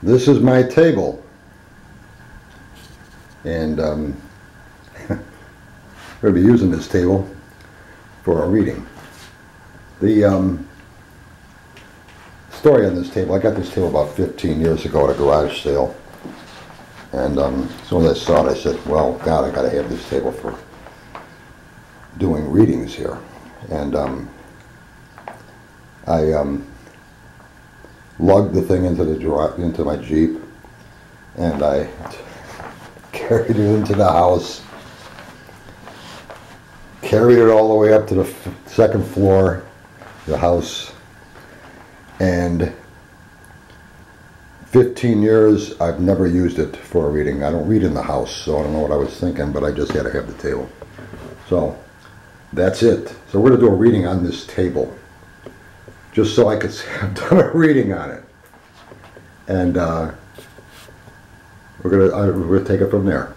This is my table, and I'm going to be using this table for a reading. The story on this table, I got this table about 15 years ago at a garage sale, and as soon as I saw it, I said, well, God, I got to have this table for doing readings here. And I lugged the thing into my Jeep, and I carried it into the house, carried it all the way up to the second floor of the house, and 15 years I've never used it for a reading. I don't read in the house, so I don't know what I was thinking, but I just had to have the table. So that's it. So we're going to do a reading on this table, just so I could say I've done a reading on it. And we're gonna take it from there.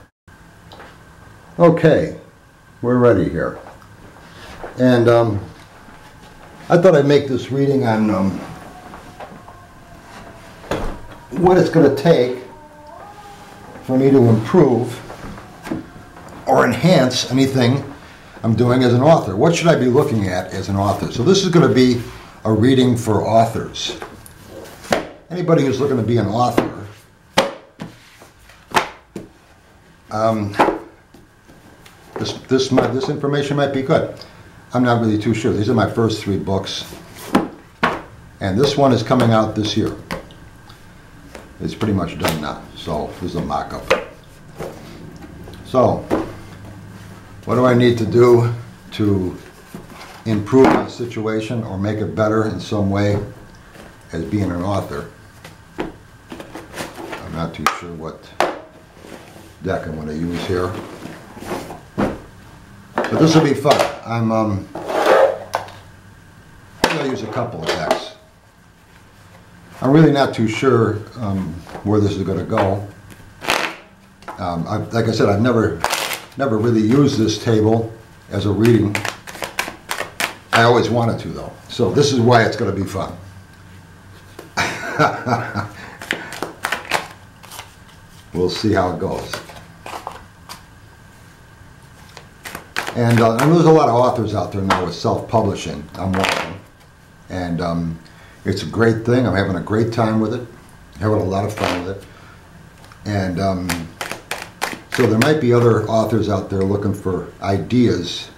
Okay, we're ready here. And I thought I'd make this reading on what it's going to take for me to improve or enhance anything I'm doing as an author. What should I be looking at as an author? So this is going to be a reading for authors. Anybody who's looking to be an author, this information might be good. I'm not really too sure. These are my first 3 books, and this one is coming out this year. It's pretty much done now, so this is a mock-up. So, what do I need to do to improve my situation or make it better in some way as being an author? I'm not too sure what deck I'm going to use here, but this will be fun. I'm going to use a couple of decks. I'm really not too sure where this is going to go. Like I said, I've never really used this table as a reading. I always wanted to, though. So this is why it's going to be fun. We'll see how it goes. And there's a lot of authors out there now with self-publishing. I'm one of them. And it's a great thing. I'm having a great time with it. Having a lot of fun with it. And so there might be other authors out there looking for ideas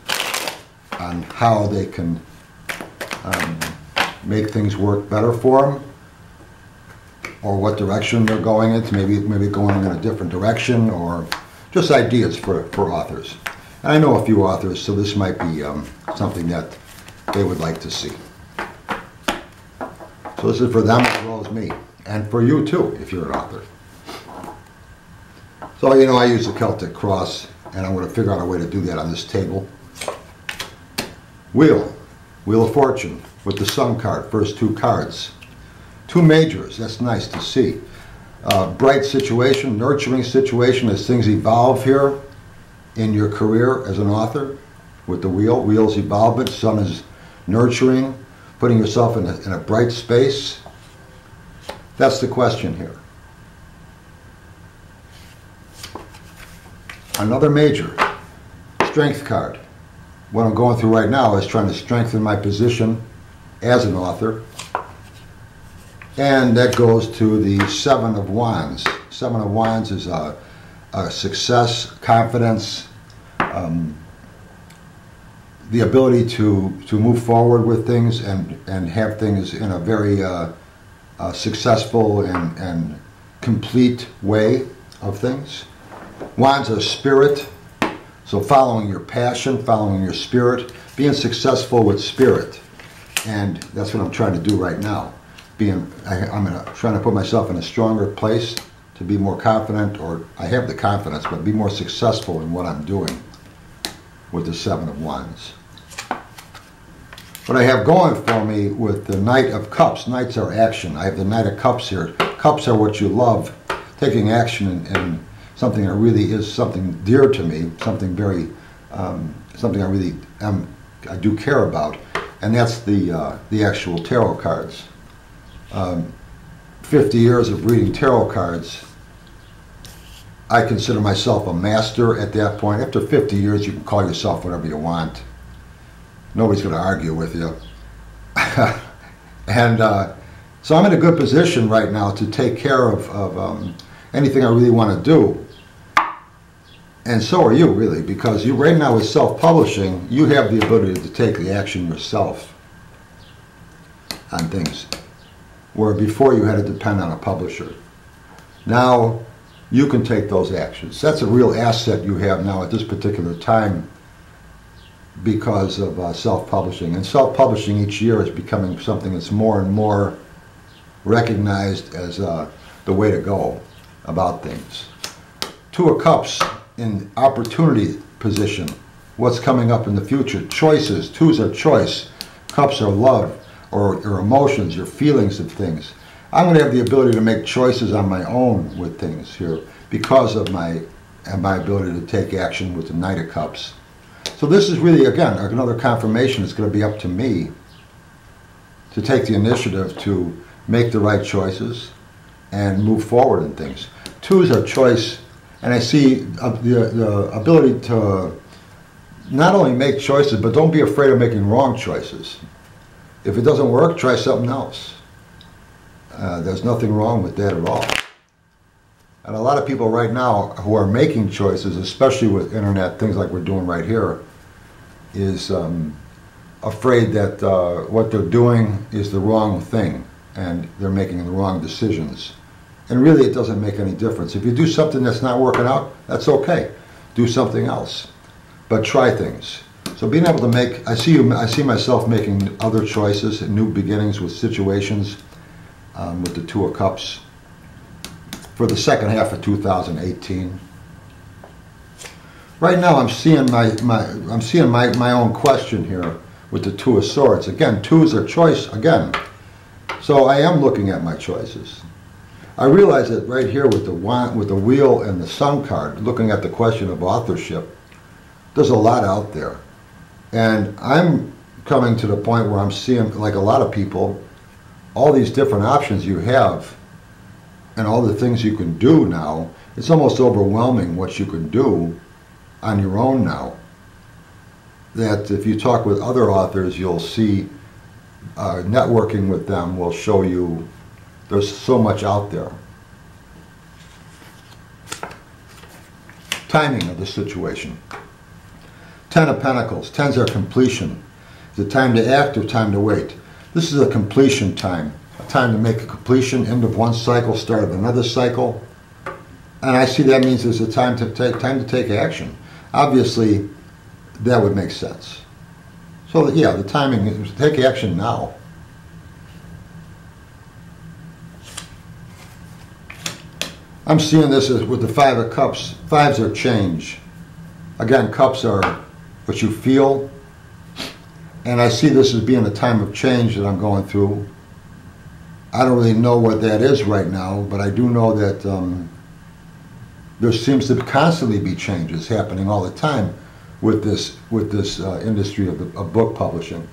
on how they can make things work better for them, or what direction they're going into, maybe going in a different direction, or just ideas for authors. And I know a few authors, so this might be something that they would like to see. So this is for them as well as me, and for you too, if you're an author. So, you know, I use the Celtic Cross, and I'm going to figure out a way to do that on this table. Wheel of Fortune with the Sun card, first 2 cards. 2 majors, that's nice to see. Bright situation, nurturing situation as things evolve here in your career as an author with the wheel. Wheel's evolvement, Sun is nurturing, putting yourself in a bright space. That's the question here. Another major, Strength card. What I'm going through right now is trying to strengthen my position as an author. And that goes to the 7 of Wands. 7 of Wands is a success, confidence, the ability to move forward with things and have things in a very successful and complete way of things. Wands are spirit, so following your passion, following your spirit, being successful with spirit. And that's what I'm trying to do right now. I'm trying to put myself in a stronger place to be more confident, or I have the confidence, but be more successful in what I'm doing with the 7 of Wands. What I have going for me with the Knight of Cups, Knights are action. I have the Knight of Cups here. Cups are what you love, taking action in something that really is something dear to me, something very, something I really I do care about, and that's the actual tarot cards. 50 years of reading tarot cards, I consider myself a master at that point. After 50 years, you can call yourself whatever you want. Nobody's going to argue with you. And so I'm in a good position right now to take care of anything I really want to do. And so are you, really, because you right now with self-publishing, you have the ability to take the action yourself on things, where before you had to depend on a publisher. Now you can take those actions. That's a real asset you have now at this particular time because of self-publishing. And self-publishing each year is becoming something that's more and more recognized as the way to go about things. Two of Cups in opportunity position. What's coming up in the future? Choices. Twos are choice. Cups are love or your emotions, your feelings of things. I'm going to have the ability to make choices on my own with things here because of my ability to take action with the Knight of Cups. So this is really, again, another confirmation. It's going to be up to me to take the initiative to make the right choices and move forward in things. Twos are choice, and I see the ability to not only make choices, but don't be afraid of making wrong choices. If it doesn't work, try something else. There's nothing wrong with that at all. And a lot of people right now who are making choices, especially with internet, things like we're doing right here, is afraid that what they're doing is the wrong thing and they're making the wrong decisions. And really it doesn't make any difference. If you do something that's not working out, that's okay. Do something else. But try things. So being able to make, I see myself making other choices and new beginnings with situations with the Two of Cups for the second half of 2018. Right now I'm seeing my own question here with the Two of Swords. Again, twos are choice again. So I am looking at my choices. I realize that right here with the Wheel and the Sun card, looking at the question of authorship, there's a lot out there. And I'm coming to the point where I'm seeing, like a lot of people, all these different options you have and all the things you can do now. It's almost overwhelming what you can do on your own now. That if you talk with other authors, you'll see networking with them will show you there's so much out there. Timing of the situation. Ten of Pentacles. Tens are completion. Is it time to act or time to wait? This is a completion time. A time to make a completion, end of one cycle, start of another cycle. And I see that means it's a time to take action. Obviously, that would make sense. So yeah, the timing is to take action now. I'm seeing this as with the Five of Cups. Fives are change. Again, cups are what you feel. And I see this as being a time of change that I'm going through. I don't really know what that is right now, but I do know that there seems to constantly be changes happening all the time with this industry of book publishing.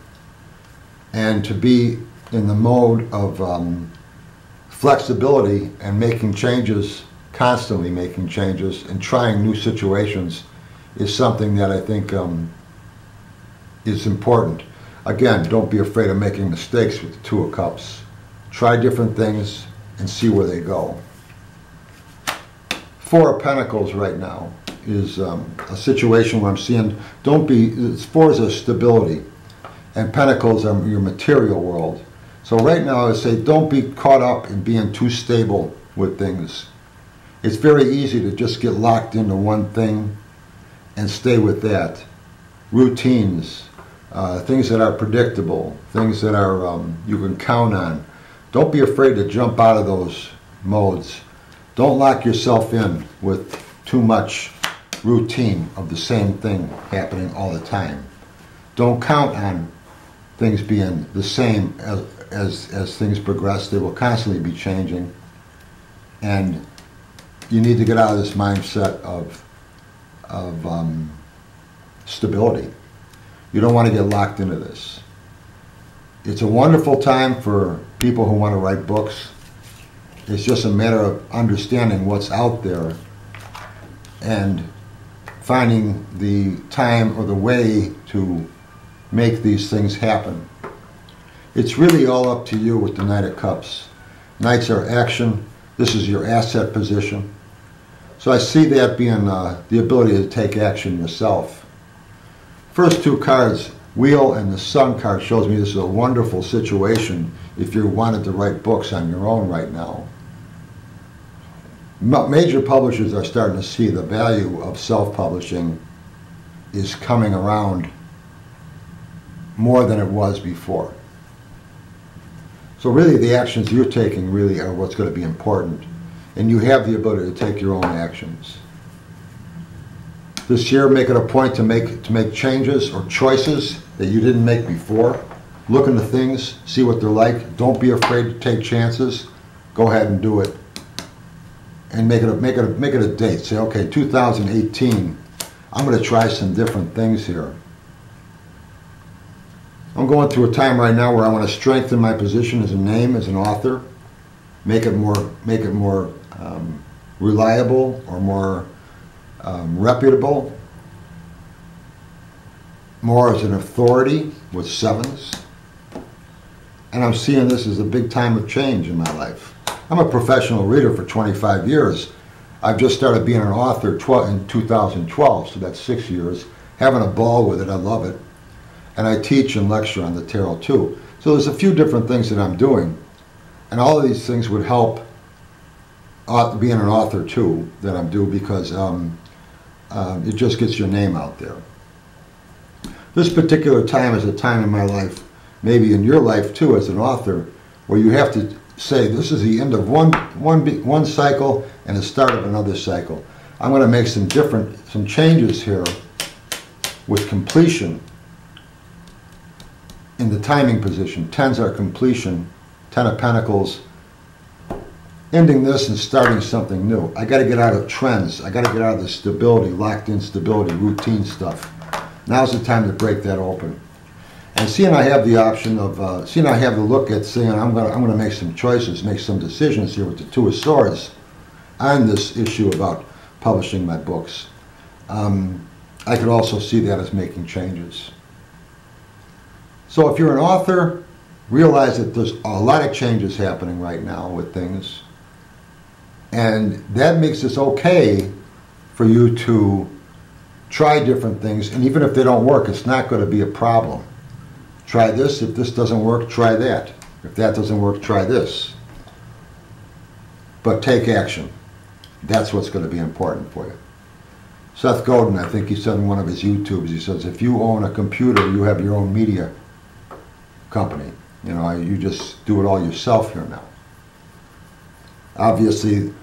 And to be in the mode of flexibility and making changes, constantly making changes and trying new situations is something that I think is important. Again, don't be afraid of making mistakes with the Two of Cups. Try different things and see where they go. Four of Pentacles right now is a situation where I'm seeing, four is a stability, and Pentacles are your material world. So right now I would say don't be caught up in being too stable with things. It's very easy to just get locked into one thing and stay with that. Routines, things that are predictable, things that are you can count on. Don't be afraid to jump out of those modes. Don't lock yourself in with too much routine of the same thing happening all the time. Don't count on things being the same as things progress. They will constantly be changing. And you need to get out of this mindset of stability. You don't want to get locked into this. It's a wonderful time for people who want to write books. It's just a matter of understanding what's out there and finding the time or the way to make these things happen. It's really all up to you with the Knight of Cups. Knights are action. This is your asset position. So I see that being the ability to take action yourself. First two cards, Wheel and the Sun card, shows me this is a wonderful situation if you wanted to write books on your own right now. Major publishers are starting to see the value of self-publishing is coming around more than it was before. So really the actions you're taking really are what's going to be important. And you have the ability to take your own actions. This year, make it a point to make changes or choices that you didn't make before. Look into things, see what they're like. Don't be afraid to take chances. Go ahead and do it. And make it a date. Say, okay, 2018, I'm going to try some different things here. I'm going through a time right now where I want to strengthen my position as a name, as an author, make it more reliable or more reputable, more as an authority with sevens. And I'm seeing this as a big time of change in my life. I'm a professional reader for 25 years. I've just started being an author in 2012, so that's 6 years. Having a ball with it, I love it. And I teach and lecture on the tarot too. So there's a few different things that I'm doing. And all of these things would help being an author too, that I'm doing, because it just gets your name out there. This particular time is a time in my life, maybe in your life too as an author, where you have to say this is the end of one cycle and the start of another cycle. I'm going to make some changes here with completion in the timing position. Tens are completion, Ten of Pentacles, ending this and starting something new. I got to get out of trends. I got to get out of the stability, locked in stability, routine stuff. Now's the time to break that open. And seeing I have the option of, seeing I have the look at saying I'm going to make some choices, make some decisions here with the Two of Swords on this issue about publishing my books. I could also see that as making changes. So if you're an author, realize that there's a lot of changes happening right now with things. And that makes it okay for you to try different things. And even if they don't work, it's not going to be a problem. Try this. If this doesn't work, try that. If that doesn't work, try this. But take action. That's what's going to be important for you. Seth Godin, I think he said in one of his YouTubes, he says, if you own a computer, you have your own media company. You know, you just do it all yourself here now. Obviously,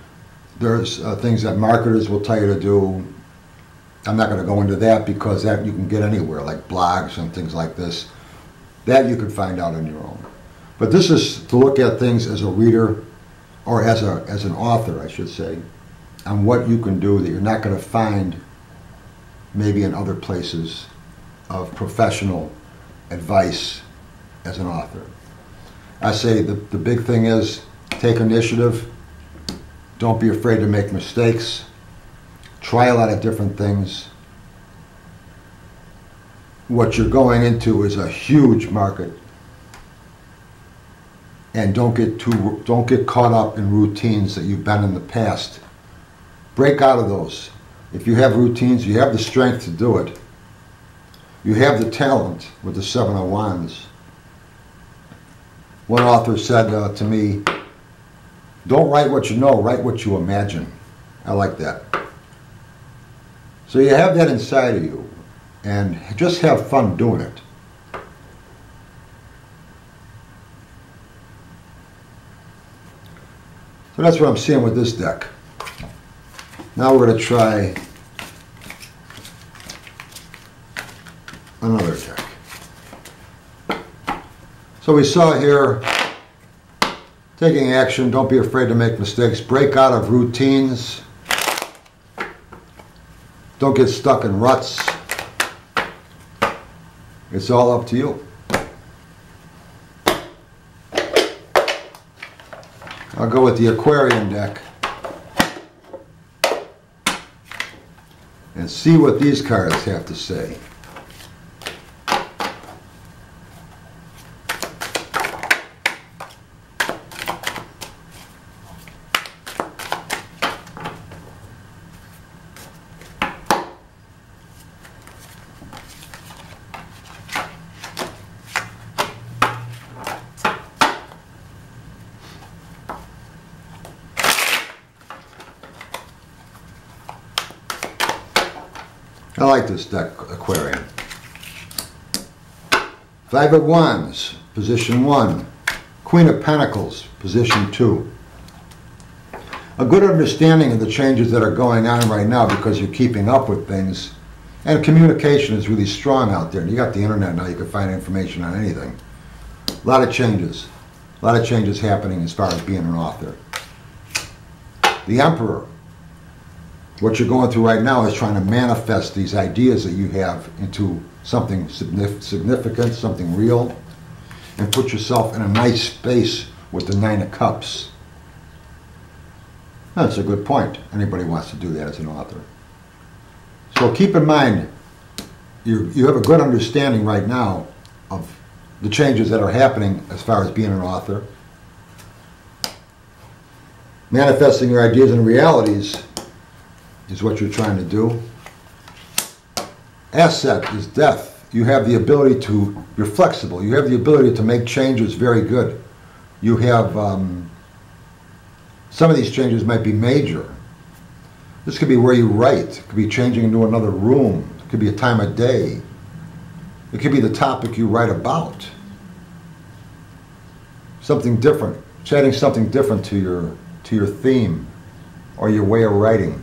there's things that marketers will tell you to do. I'm not going to go into that because that you can get anywhere, like blogs and things like this. That you can find out on your own. But this is to look at things as a reader, or as an author, I should say, on what you can do that you're not going to find maybe in other places of professional advice as an author. I say the big thing is take initiative. Don't be afraid to make mistakes. Try a lot of different things. What you're going into is a huge market. And don't get caught up in routines that you've been in the past. Break out of those. If you have routines, you have the strength to do it. You have the talent with the Seven of Wands. One author said to me, don't write what you know, write what you imagine. I like that. So you have that inside of you, and just have fun doing it. So that's what I'm seeing with this deck. Now we're going to try another deck. So we saw here, taking action, don't be afraid to make mistakes, break out of routines, don't get stuck in ruts. It's all up to you. I'll go with the Aquarian deck and see what these cards have to say. I like this deck, Aquarian. Five of Wands, position 1. Queen of Pentacles, position 2. A good understanding of the changes that are going on right now because you're keeping up with things, and communication is really strong out there. You got the internet now, you can find information on anything. A lot of changes. A lot of changes happening as far as being an author. The Emperor. What you're going through right now is trying to manifest these ideas that you have into something significant, something real, and put yourself in a nice space with the Nine of Cups. That's a good point. Anybody wants to do that as an author. So keep in mind, you have a good understanding right now of the changes that are happening as far as being an author. Manifesting your ideas and realities is what you're trying to do. Asset is death. You have the ability to, you're flexible. You have the ability to make changes very good. You have, some of these changes might be major. This could be where you write. It could be changing into another room. It could be a time of day. It could be the topic you write about. Something different. Adding something different to your theme or your way of writing.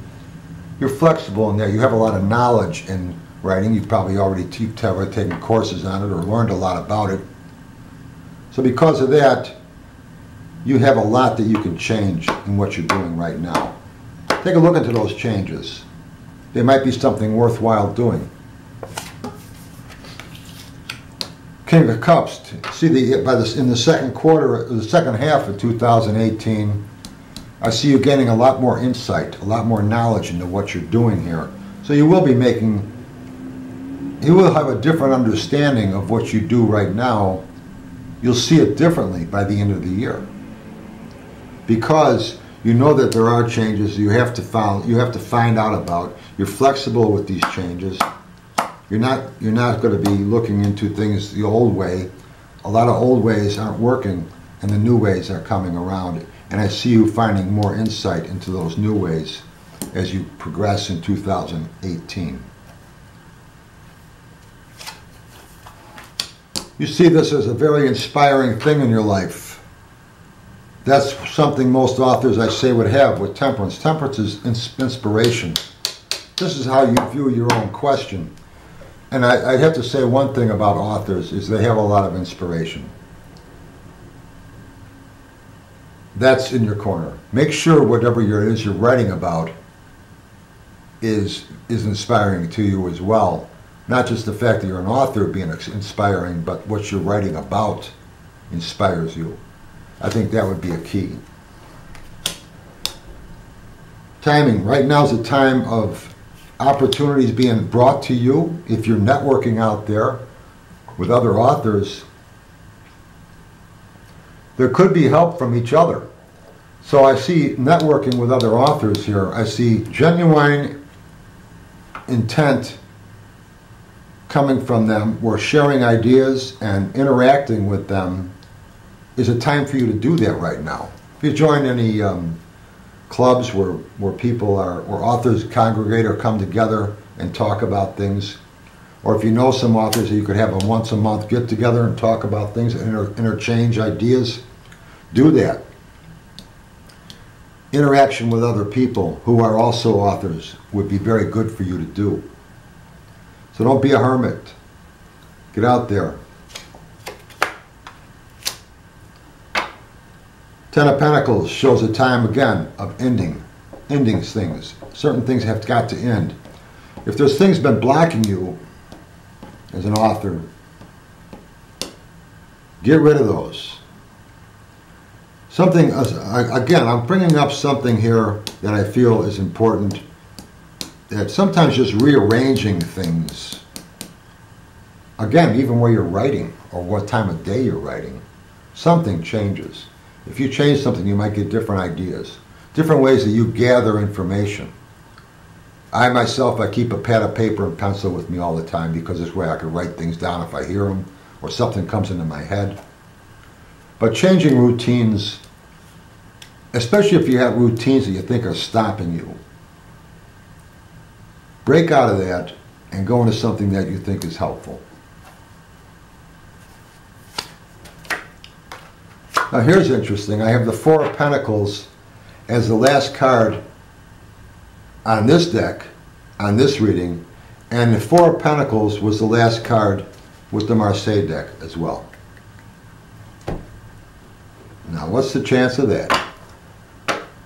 You're flexible in there. You have a lot of knowledge in writing. You've probably already taken courses on it or learned a lot about it. So because of that, you have a lot that you can change in what you're doing right now. Take a look into those changes. They might be something worthwhile doing. King of Cups. See, in the second quarter, the second half of 2018, I see you gaining a lot more insight, a lot more knowledge into what you're doing here. So you will have a different understanding of what you do right now. You'll see it differently by the end of the year. Because you know that there are changes you have to find out about. You're flexible with these changes. You're not going to be looking into things the old way. A lot of old ways aren't working, and the new ways are coming around. And I see you finding more insight into those new ways as you progress in 2018. You see this as a very inspiring thing in your life. That's something most authors, I say, would have with Temperance. Temperance is inspiration. This is how you view your own question. And I'd have to say one thing about authors is they have a lot of inspiration. That's in your corner. Make sure whatever it is you're writing about is inspiring to you as well. Not just the fact that you're an author being inspiring, but what you're writing about inspires you. I think that would be a key. Timing. Right now is a time of opportunities being brought to you. If you're networking out there with other authors, there could be help from each other. So I see networking with other authors here. I see genuine intent coming from them. We're sharing ideas and interacting with them. Is a time for you to do that right now. If you join any clubs where people are, where authors congregate or come together and talk about things, or if you know some authors that you could have a once a month get together and talk about things and interchange ideas, do that. Interaction with other people who are also authors would be very good for you to do. So don't be a hermit. Get out there. Ten of Pentacles shows a time again of ending things. Certain things have got to end. If there's things been blocking you as an author, get rid of those. Something, again, I'm bringing up something here that I feel is important, that sometimes just rearranging things, again, even where you're writing or what time of day you're writing, something changes. If you change something, you might get different ideas, different ways that you gather information. I myself, I keep a pad of paper and pencil with me all the time because this way I can write things down if I hear them or something comes into my head. But changing routines, especially if you have routines that you think are stopping you, break out of that and go into something that you think is helpful. Now here's interesting. I have the Four of Pentacles as the last card on this deck, on this reading, and the Four of Pentacles was the last card with the Marseille deck as well. Now what's the chance of that?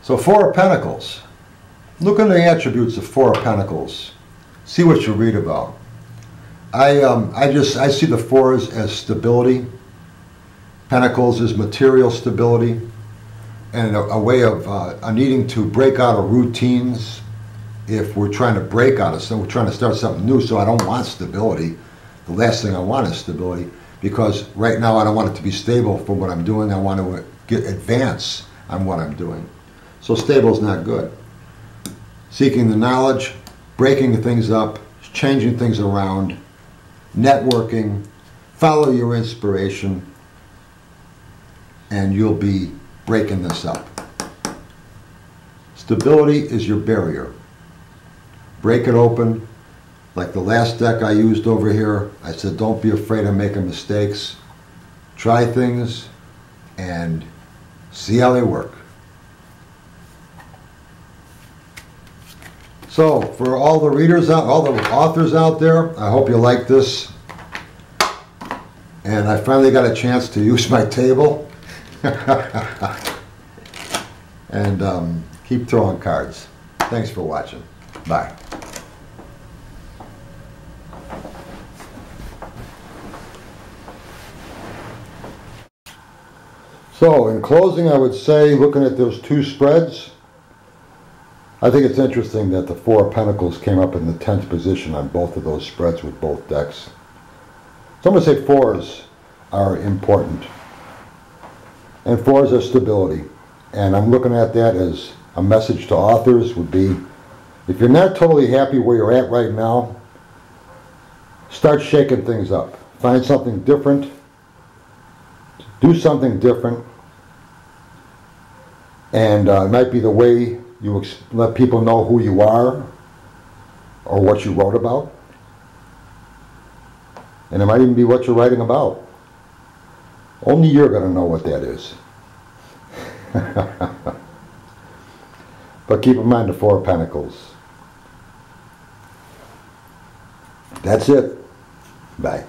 So Four of Pentacles. Look at the attributes of Four of Pentacles. See what you read about. I see the fours as stability. Pentacles is material stability, and a way of needing to break out of routines. If we're trying to break out of something, we're trying to start something new, so I don't want stability. The last thing I want is stability, because right now I don't want it to be stable for what I'm doing. I want to advance on what I'm doing. So stable is not good. Seeking the knowledge, breaking things up, changing things around, networking, follow your inspiration, and you'll be breaking this up. Stability is your barrier. Break it open. Like the last deck I used over here, I said don't be afraid of making mistakes. Try things and see how they work. So for all the readers out, all the authors out there, I hope you like this. And I finally got a chance to use my table. And keep throwing cards. Thanks for watching. Bye. So in closing, I would say, looking at those two spreads, I think it's interesting that the Four of Pentacles came up in the 10th position on both of those spreads with both decks. So I'm going to say fours are important. And fours are stability. And I'm looking at that as a message to authors would be, if you're not totally happy where you're at right now, start shaking things up. Find something different. Do something different. And it might be the way you let people know who you are or what you wrote about. And it might even be what you're writing about. Only you're going to know what that is. But keep in mind the Four of Pentacles. That's it. Bye.